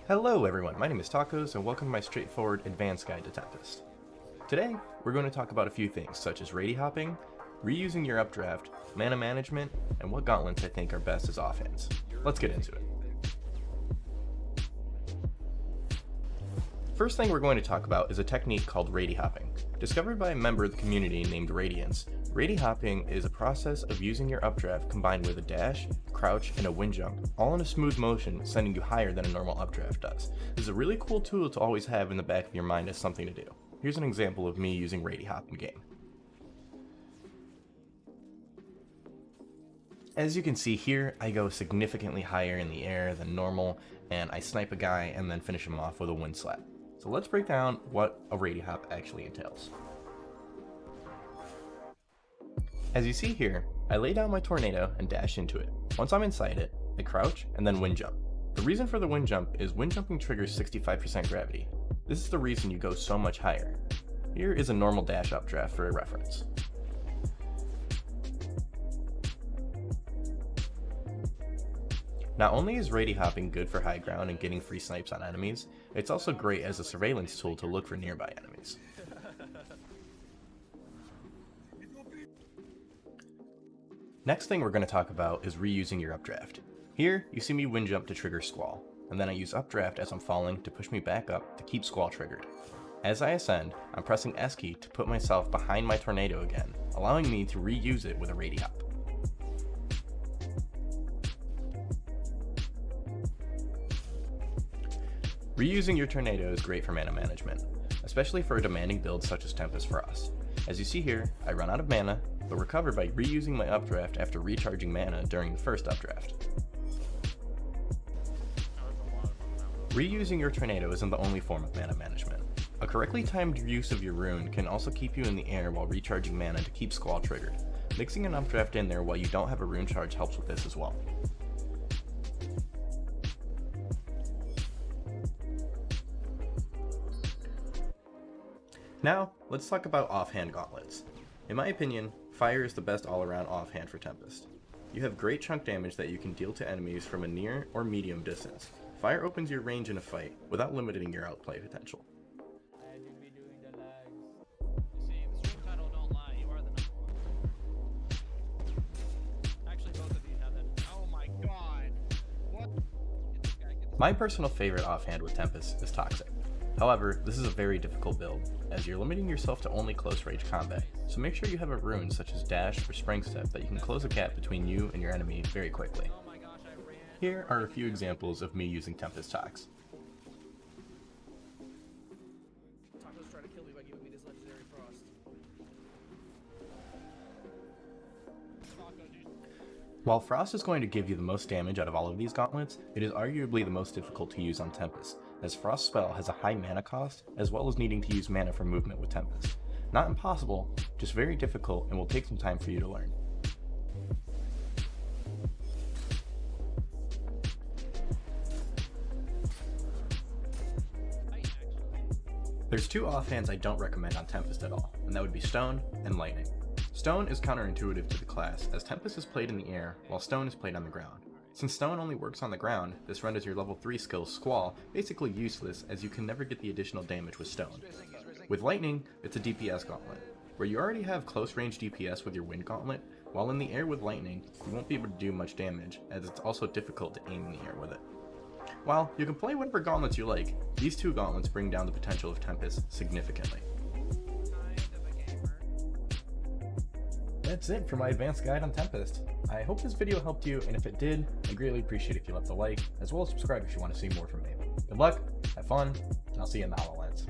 Hello everyone, my name is Tacos and welcome to my straightforward advanced guide to Tempest. Today, we're going to talk about a few things such as rady hopping, reusing your updraft, mana management, and what gauntlets I think are best as offhands. Let's get into it. First thing we're going to talk about is a technique called rady hopping. Discovered by a member of the community named Radiance, rady hopping is a process of using your updraft combined with a dash, crouch, and a wind jump, all in a smooth motion, sending you higher than a normal updraft does. This is a really cool tool to always have in the back of your mind as something to do. Here's an example of me using rady hop in game. As you can see here, I go significantly higher in the air than normal, and I snipe a guy and then finish him off with a wind slap. So let's break down what a rady hop actually entails. As you see here, I lay down my tornado and dash into it. Once I'm inside it, I crouch and then wind jump. The reason for the wind jump is wind jumping triggers 65% gravity. This is the reason you go so much higher. Here is a normal dash updraft for a reference. Not only is rady hopping good for high ground and getting free snipes on enemies, it's also great as a surveillance tool to look for nearby enemies. Next thing we're going to talk about is reusing your updraft. Here, you see me wind jump to trigger Squall, and then I use updraft as I'm falling to push me back up to keep Squall triggered. As I ascend, I'm pressing S key to put myself behind my tornado again, allowing me to reuse it with a rady hop. Reusing your tornado is great for mana management, especially for a demanding build such as Tempest Frost. As you see here, I run out of mana, but recover by reusing my updraft after recharging mana during the first updraft. Reusing your tornado isn't the only form of mana management. A correctly timed use of your rune can also keep you in the air while recharging mana to keep Squall triggered. Mixing an updraft in there while you don't have a rune charge helps with this as well. Now, let's talk about offhand gauntlets. In my opinion, fire is the best all-around offhand for Tempest. You have great chunk damage that you can deal to enemies from a near or medium distance. Fire opens your range in a fight without limiting your outplay potential. My personal favorite offhand with Tempest is Toxic. However, this is a very difficult build, as you're limiting yourself to only close range combat, so make sure you have a rune such as Dash or Spring Step that you can close a gap between you and your enemy very quickly. Here are a few examples of me using Tempest Tox. Taco's trying to kill me by giving me this legendary frost. While Frost is going to give you the most damage out of all of these gauntlets, it is arguably the most difficult to use on Tempest, as Frost spell has a high mana cost, as well as needing to use mana for movement with Tempest. Not impossible, just very difficult and will take some time for you to learn. There's two offhands I don't recommend on Tempest at all, and that would be Stone and Lightning. Stone is counterintuitive to the class, as Tempest is played in the air, while Stone is played on the ground. Since Stone only works on the ground, this renders your level 3 skill, Squall, basically useless as you can never get the additional damage with Stone. With Lightning, it's a DPS gauntlet. Where you already have close range DPS with your Wind Gauntlet, while in the air with Lightning, you won't be able to do much damage, as it's also difficult to aim in the air with it. While you can play whatever gauntlets you like, these two gauntlets bring down the potential of Tempest significantly. That's it for my advanced guide on Tempest. I hope this video helped you, and if it did, I'd greatly appreciate if you left a like, as well as subscribe if you want to see more from me. Good luck, have fun, and I'll see you in the HoloLens.